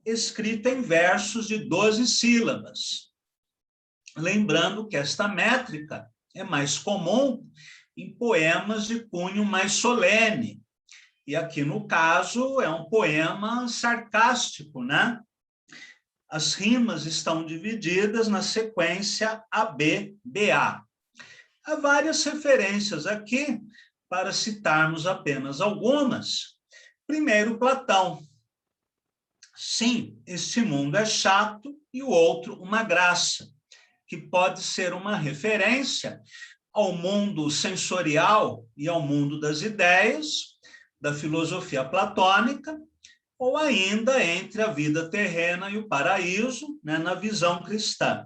escrita em versos de 12 sílabas. Lembrando que esta métrica é mais comum em poemas de cunho mais solene. E aqui, no caso, é um poema sarcástico, né? As rimas estão divididas na sequência AB-BA. Há várias referências aqui, para citarmos apenas algumas. Primeiro, Platão. Sim, este mundo é chato e o outro uma graça, que pode ser uma referência ao mundo sensorial e ao mundo das ideias, da filosofia platônica, ou ainda entre a vida terrena e o paraíso, né, na visão cristã.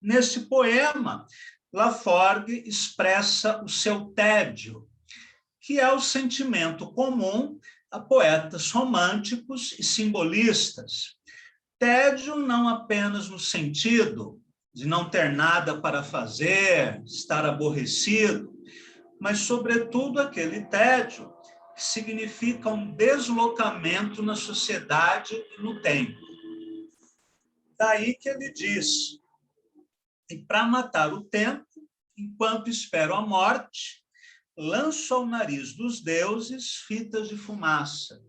Neste poema, Laforgue expressa o seu tédio, que é o sentimento comum a poetas românticos e simbolistas. Tédio não apenas no sentido de não ter nada para fazer, estar aborrecido, mas, sobretudo, aquele tédio que significa um deslocamento na sociedade e no tempo. Daí que ele diz: e para matar o tempo, enquanto espero a morte, lanço ao nariz dos deuses fitas de fumaça.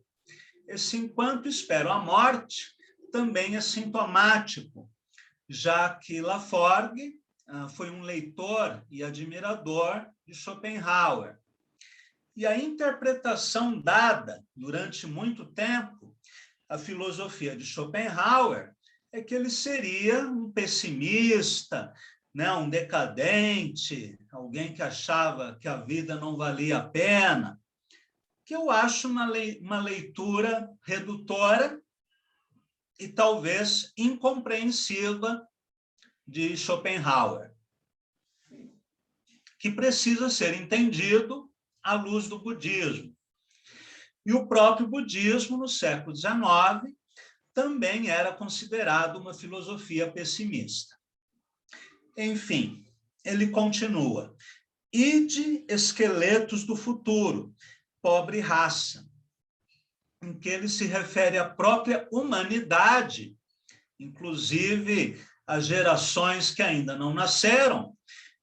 Esse enquanto espero a morte também é sintomático, já que Laforgue foi um leitor e admirador de Schopenhauer. E a interpretação dada durante muito tempo à filosofia de Schopenhauer é que ele seria um pessimista, né, um decadente, alguém que achava que a vida não valia a pena, que eu acho uma leitura redutora e talvez incompreensiva de Schopenhauer, que precisa ser entendido à luz do budismo. E o próprio budismo, no século XIX, também era considerado uma filosofia pessimista. Enfim, ele continua: ide esqueletos do futuro, pobre raça, em que ele se refere à própria humanidade, inclusive as gerações que ainda não nasceram,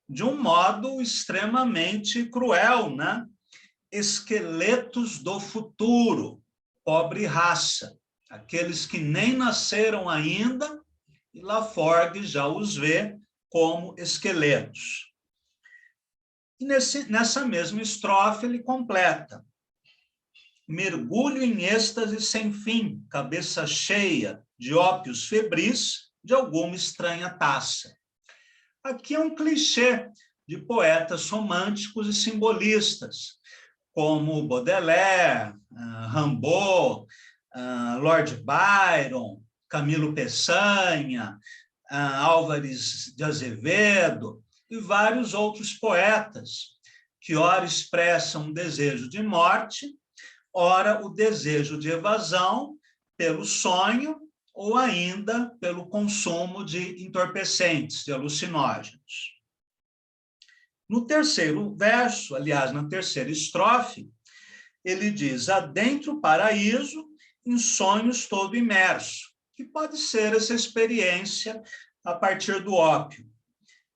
de um modo extremamente cruel, né? Esqueletos do futuro, pobre raça, aqueles que nem nasceram ainda, e Laforgue já os vê como esqueletos. E nessa mesma estrofe ele completa: mergulho em êxtase sem fim, cabeça cheia de ópios febris de alguma estranha taça. Aqui é um clichê de poetas românticos e simbolistas, como Baudelaire, Rimbaud, Lord Byron, Camilo Peçanha, Álvares de Azevedo e vários outros poetas, que ora expressam um desejo de morte, ora o desejo de evasão pelo sonho ou ainda pelo consumo de entorpecentes, de alucinógenos. No terceiro verso, aliás, na terceira estrofe, ele diz: adentro o paraíso, em sonhos todo imerso, que pode ser essa experiência a partir do ópio,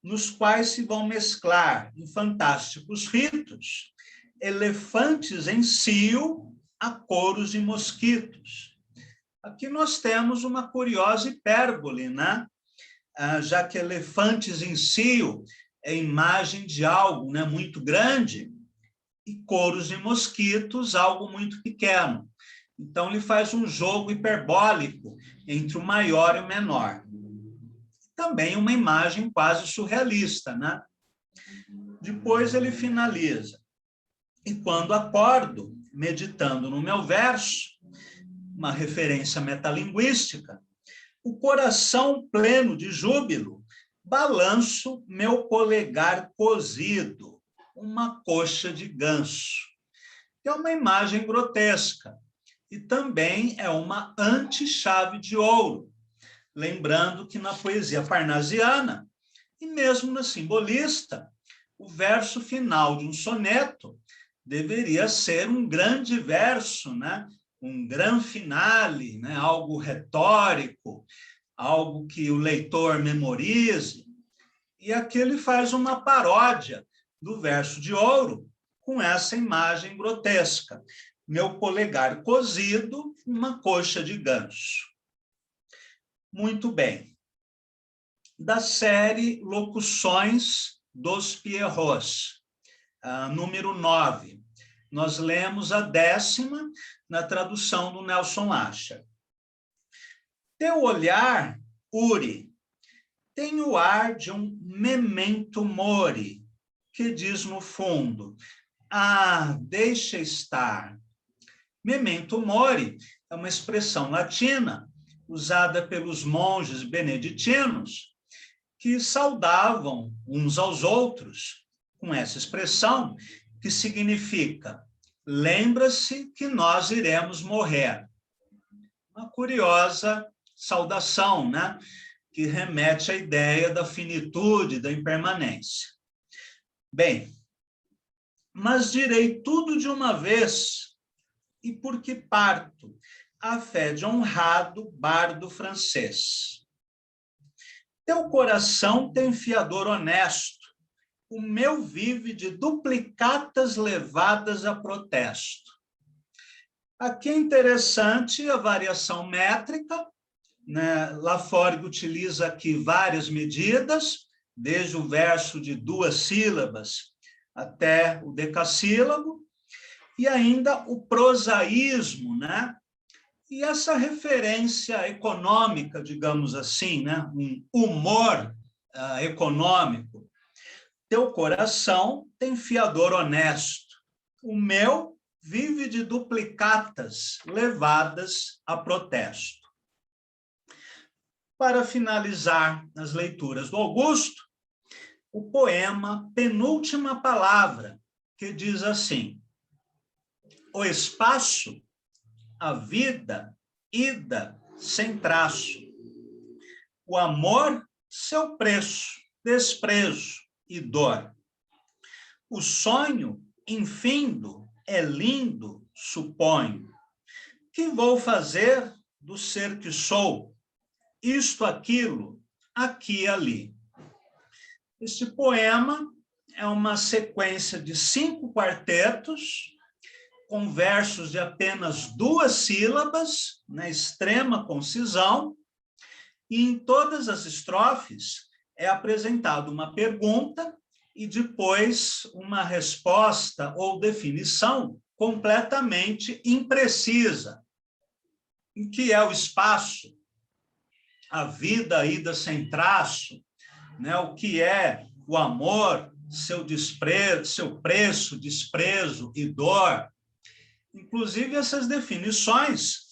nos quais se vão mesclar em fantásticos ritos elefantes em cio a coros de mosquitos. Aqui nós temos uma curiosa hipérbole, né? Já que elefantes em cio é imagem de algo, né, muito grande, e coros de mosquitos, algo muito pequeno. Então, ele faz um jogo hiperbólico entre o maior e o menor. Também uma imagem quase surrealista, né? Depois ele finaliza: e quando acordo, meditando no meu verso, uma referência metalinguística, o coração pleno de júbilo, balanço meu polegar cozido, uma coxa de ganso. É uma imagem grotesca e também é uma anti-chave de ouro, lembrando que na poesia parnasiana e mesmo na simbolista, o verso final de um soneto deveria ser um grande verso, né? um gran finale, né? Algo retórico, algo que o leitor memorize. E aqui ele faz uma paródia do verso de ouro com essa imagem grotesca. Meu polegar cozido, uma coxa de ganso. Muito bem. Da série Locuções dos Pierrots, número 9. Nós lemos a 10ª na tradução do Nelson Ascher. Teu olhar, Uri, tem o ar de um memento mori, que diz no fundo, deixa estar. Memento mori é uma expressão latina usada pelos monges beneditinos que saudavam uns aos outros com essa expressão que significa lembra-se que nós iremos morrer. Uma curiosa saudação, né? Que remete à ideia da finitude, da impermanência. Bem, mas direi tudo de uma vez, e porque parto, a fé de honrado bardo francês. Teu coração tem fiador honesto, o meu vive de duplicatas levadas a protesto. Aqui é interessante a variação métrica, né? Laforgue utiliza aqui várias medidas, desde o verso de 2 sílabas até o decassílabo, e ainda o prosaísmo, né? E essa referência econômica, digamos assim, né? Um humor econômico. Teu coração tem fiador honesto, o meu vive de duplicatas levadas a protesto. Para finalizar as leituras do Augusto, o poema Penúltima Palavra, que diz assim: o espaço, a vida, ida, sem traço. O amor, seu preço, desprezo e dor. O sonho, infindo, é lindo, suponho. Que vou fazer do ser que sou? Isto, aquilo, aqui e ali. Este poema é uma sequência de 5 quartetos, com versos de apenas 2 sílabas, na extrema concisão, e em todas as estrofes é apresentada uma pergunta e depois uma resposta ou definição completamente imprecisa. O que é o espaço? A vida, a ida sem traço, né? O que é o amor, seu desprezo, seu preço, desprezo e dor. Inclusive, essas definições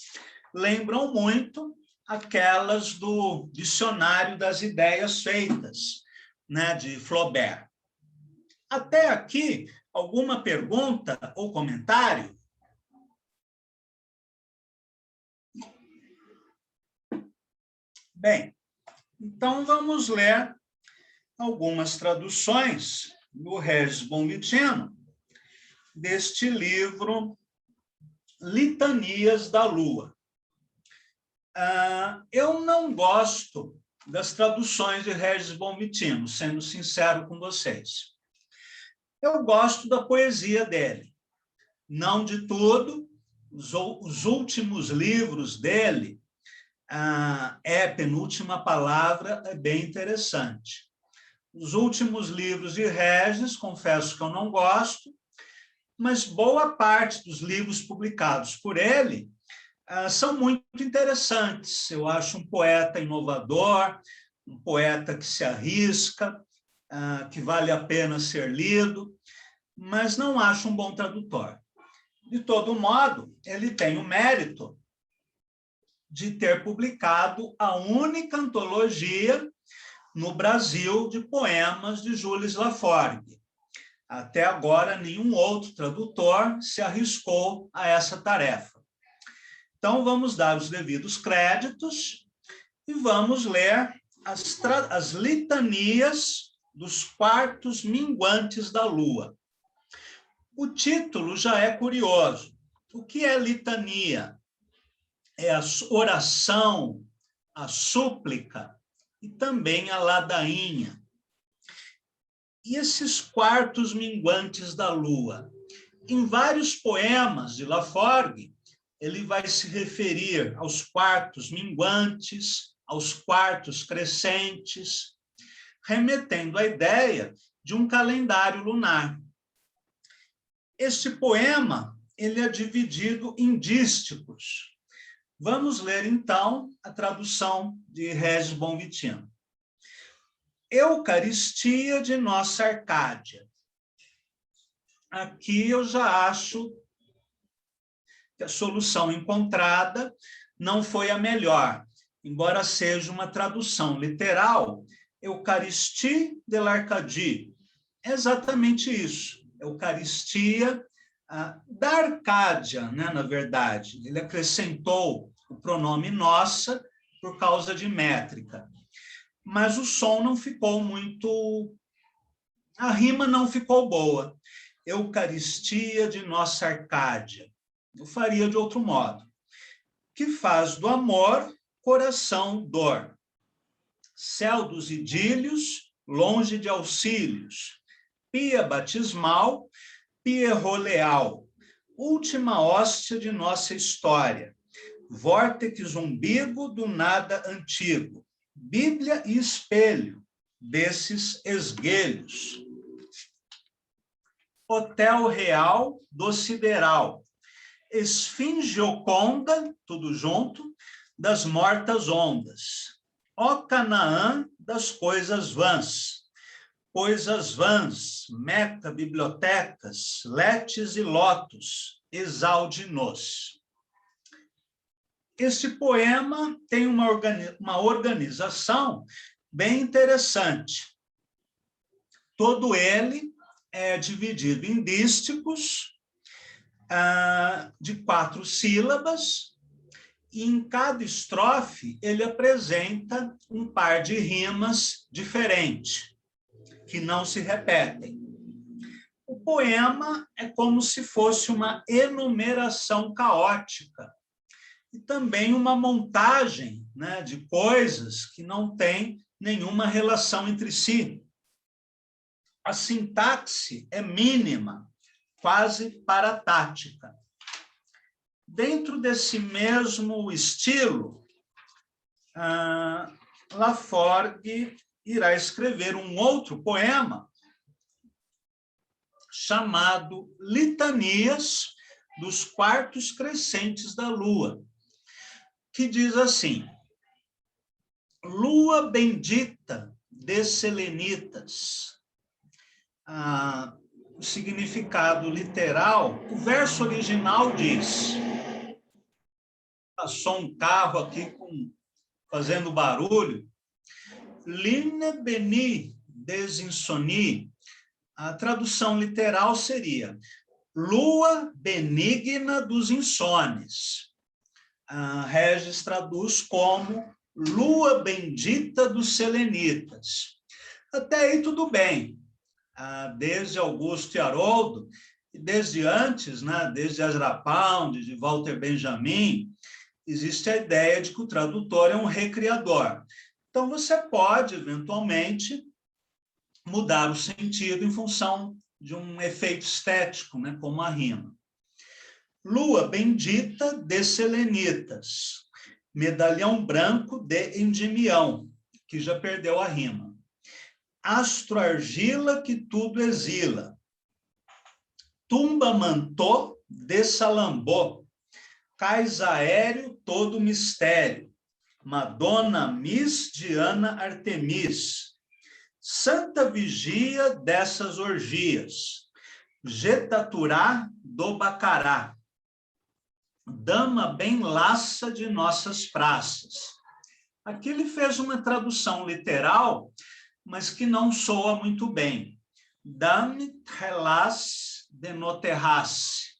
lembram muito aquelas do Dicionário das Ideias Feitas, né, de Flaubert. Até aqui, alguma pergunta ou comentário? Bem, então vamos ler algumas traduções do Regis Bonvitino deste livro Litanias da Lua. Eu não gosto das traduções de Regis Bonvitino, sendo sincero com vocês. Eu gosto da poesia dele, não de tudo. Os últimos livros dele, Penúltima Palavra, é bem interessante. Os últimos livros de Regis, confesso que eu não gosto, mas boa parte dos livros publicados por ele são muito interessantes. Eu acho um poeta inovador, um poeta que se arrisca, que vale a pena ser lido, mas não acho um bom tradutor. De todo modo, ele tem o mérito de ter publicado a única antologia no Brasil de poemas de Jules Laforgue. Até agora, nenhum outro tradutor se arriscou a essa tarefa. Então, vamos dar os devidos créditos e vamos ler as litanias dos quartos minguantes da Lua. O título já é curioso. O que é litania? é a oração, a súplica e também a ladainha. E esses quartos minguantes da lua? Em vários poemas de Laforgue, ele vai se referir aos quartos minguantes, aos quartos crescentes, remetendo à ideia de um calendário lunar. Este poema ele é dividido em dísticos. Vamos ler, então, a tradução de Régis Bonvitino. Eucaristia de Nossa Arcádia. Aqui eu já acho que a solução encontrada não foi a melhor, embora seja uma tradução literal, Eucaristie de l'Arcadie. É exatamente isso, Eucaristia da Arcádia, né, na verdade. Ele acrescentou o pronome nossa por causa de métrica. Mas o som não ficou muito... A rima não ficou boa. Eucaristia de Nossa Arcádia. Eu faria de outro modo. Que faz do amor coração dor. Céu dos idílios, longe de auxílios. Pia batismal, pierrot leal. Última hóstia de nossa história. Vórtex umbigo do nada antigo. Bíblia e espelho desses esguelhos. Hotel real do sideral. Esfingioconda, tudo junto, das mortas ondas. Ó Canaã das coisas vãs. Coisas vãs, meta, bibliotecas, letes e lotos, exalde-nos. Esse poema tem uma organização bem interessante. Todo ele é dividido em dísticos de 4 sílabas, e em cada estrofe ele apresenta um par de rimas diferentes, que não se repetem. O poema é como se fosse uma enumeração caótica, e também uma montagem, né, de coisas que não têm nenhuma relação entre si. A sintaxe é mínima, quase paratática. Dentro desse mesmo estilo, Laforgue irá escrever um outro poema chamado Litanias dos Quartos Crescentes da Lua, que diz assim: Lua bendita de selenitas. O significado literal, o verso original diz... Passou um carro aqui fazendo barulho. Line beni des insoni. A tradução literal seria lua benigna dos insones. Régis traduz como lua bendita dos selenitas. Até aí tudo bem. Desde Augusto e Haroldo, e desde antes, né, desde Ezra Pound, de Walter Benjamin, existe a ideia de que o tradutor é um recriador. Então, você pode, eventualmente, mudar o sentido em função de um efeito estético, né, como a rima. Lua bendita de selenitas, medalhão branco de Endimião, que já perdeu a rima. Astro argila que tudo exila. Tumba mantô de Salambô. Cais aéreo todo mistério. Madonna Miss Diana Artemis. Santa vigia dessas orgias. Getaturá do Bacará. Dama bem laça de nossas praças. Aqui ele fez uma tradução literal, mas que não soa muito bem. Dame relas de no terrasse.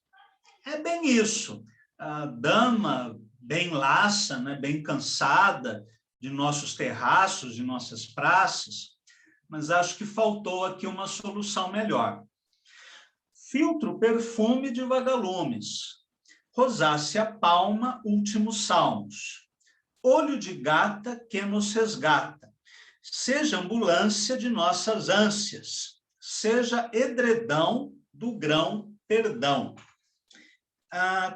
É bem isso. A dama bem laça, né, bem cansada de nossos terraços, de nossas praças, mas acho que faltou aqui uma solução melhor. Filtro perfume de vagalumes. Rosácea Palma, Últimos Salmos. Olho de gata que nos resgata. Seja ambulância de nossas ânsias. Seja edredão do grão perdão.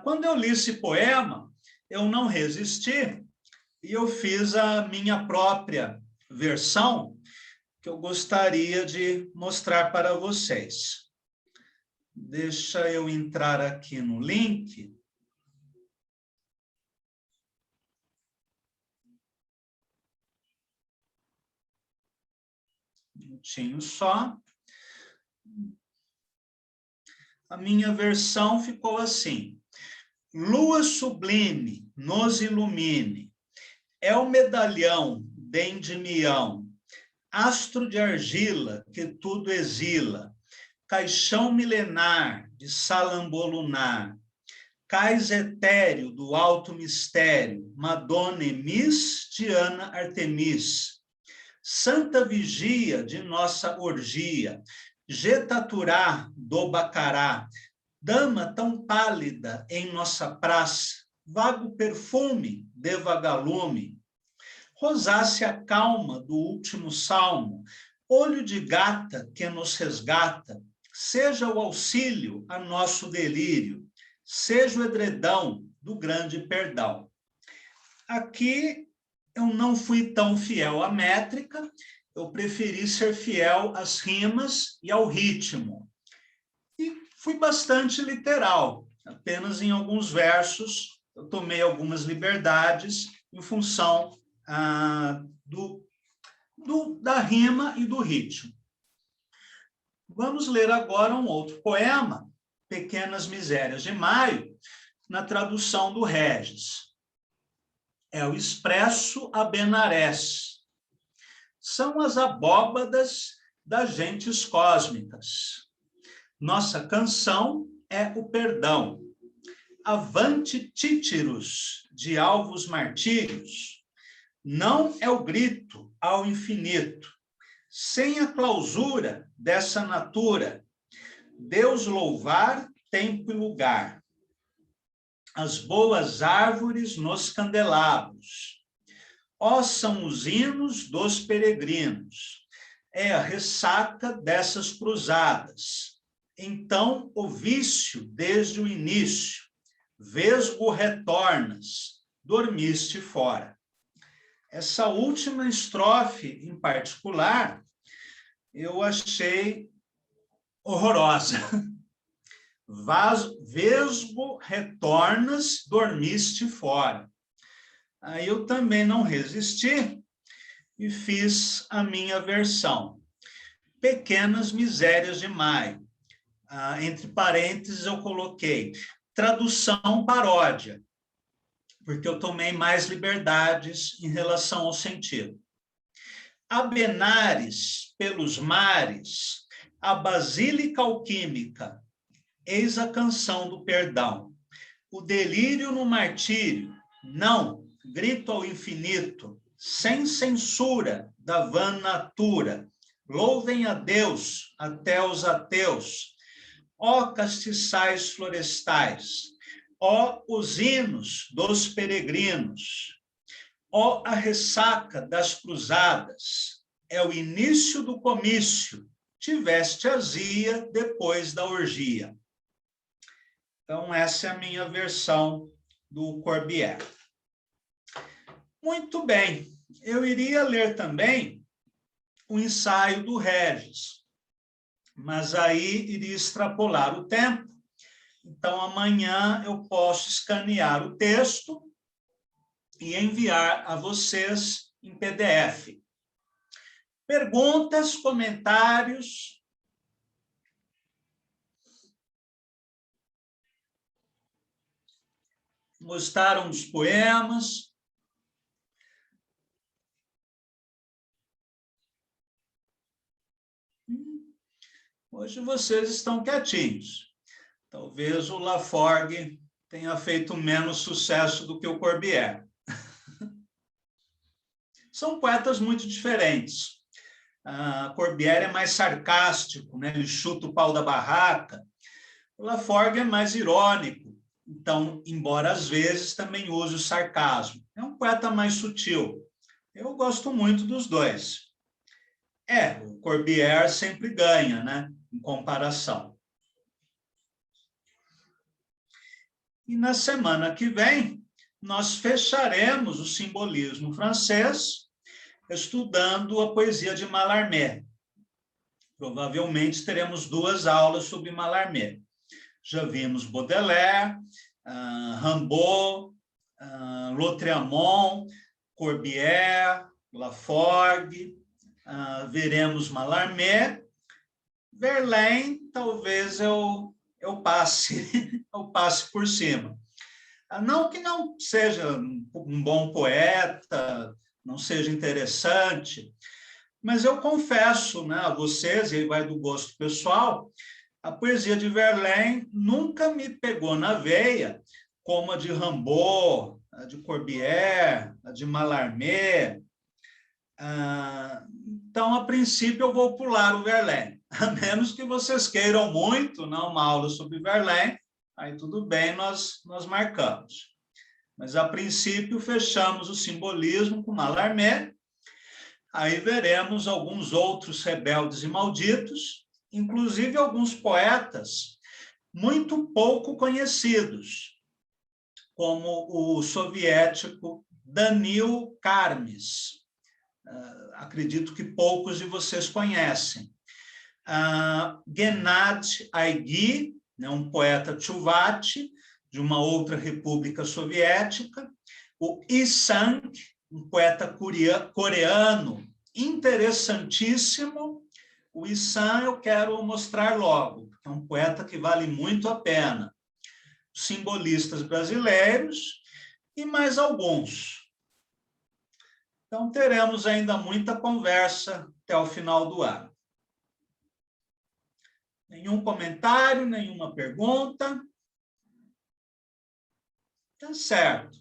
Quando eu li esse poema, eu não resisti e eu fiz a minha própria versão que eu gostaria de mostrar para vocês. Deixa eu entrar aqui no link. Um minutinho só. A minha versão ficou assim. Lua sublime, nos ilumine. É o medalhão de Endymião, astro de argila que tudo exila. Caixão milenar de Salambolunar. Cais etéreo do alto mistério. Madonna Emis, Diana Artemis. Santa vigia de nossa orgia. Jetaturá do Bacará, dama tão pálida em nossa praça, vago perfume de vagalume, rosácea calma do último salmo, olho de gata que nos resgata, seja o auxílio a nosso delírio, seja o edredão do grande perdão. Aqui eu não fui tão fiel à métrica, eu preferi ser fiel às rimas e ao ritmo. E fui bastante literal, apenas em alguns versos eu tomei algumas liberdades em função da rima e do ritmo. Vamos ler agora um outro poema, Pequenas Misérias de Maio, na tradução do Regis. É o Expresso a Benarés. São as abóbadas das gentes cósmicas. Nossa canção é o perdão. Avante títiros de alvos martírios. Não é o grito ao infinito. Sem a clausura dessa natura, Deus louvar tempo e lugar. As boas árvores nos candelabros. Ó são os hinos dos peregrinos, é a ressaca dessas cruzadas. Então, o vício desde o início, vesgo retornas, dormiste fora. Essa última estrofe, em particular, eu achei horrorosa. Vesgo retornas, dormiste fora. Aí eu também não resisti e fiz a minha versão. Pequenas Misérias de Maio. Entre parênteses eu coloquei tradução paródia, porque eu tomei mais liberdades em relação ao sentido. A Benares pelos mares, a basílica alquímica, eis a canção do perdão. O delírio no martírio, não, grito ao infinito, sem censura da vã natura. Louvem a Deus até os ateus. Ó castiçais florestais, ó os hinos dos peregrinos, ó a ressaca das cruzadas, é o início do comício, tiveste azia depois da orgia. Então, essa é a minha versão do Corbière. Muito bem, eu iria ler também o ensaio do Regis, mas aí iria extrapolar o tempo, então amanhã eu posso escanear o texto e enviar a vocês em PDF. Perguntas, comentários? Gostaram dos poemas? Hoje vocês estão quietinhos. Talvez o Laforgue tenha feito menos sucesso do que o Corbière. São poetas muito diferentes. Corbière é mais sarcástico, né? Ele chuta o pau da barraca. O Laforgue é mais irônico, Então, embora às vezes também use o sarcasmo. É um poeta mais sutil. Eu gosto muito dos dois. O Corbière sempre ganha, né, em comparação. E na semana que vem, nós fecharemos o simbolismo francês estudando a poesia de Mallarmé. Provavelmente teremos 2 aulas sobre Mallarmé. Já vimos Baudelaire, Rimbaud, Lautréamont, Corbière, Laforgue, veremos Mallarmé. Verlaine, talvez eu passe, eu passe por cima. Não que não seja um bom poeta, não seja interessante, mas eu confesso, né, a vocês, e aí vai do gosto pessoal, a poesia de Verlaine nunca me pegou na veia, como a de Rimbaud, a de Corbière, a de Mallarmé. Então, a princípio, eu vou pular o Verlaine, a menos que vocês queiram muito, né, uma aula sobre Verlaine, aí tudo bem, nós marcamos. Mas, a princípio, fechamos o simbolismo com Mallarmé, aí veremos alguns outros rebeldes e malditos, inclusive alguns poetas muito pouco conhecidos, como o soviético Danil Karmis. Acredito que poucos de vocês conhecem. Gennady Aigui, né, um poeta tchuvate, de uma outra república soviética. O Yi Sang, um poeta coreano interessantíssimo. O Yi Sang eu quero mostrar logo, porque é um poeta que vale muito a pena. Simbolistas brasileiros e mais alguns. Então, teremos ainda muita conversa até o final do ano. Nenhum comentário, nenhuma pergunta? Tá certo.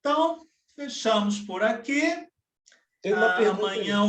Então, fechamos por aqui. Tem uma pergunta Amanhã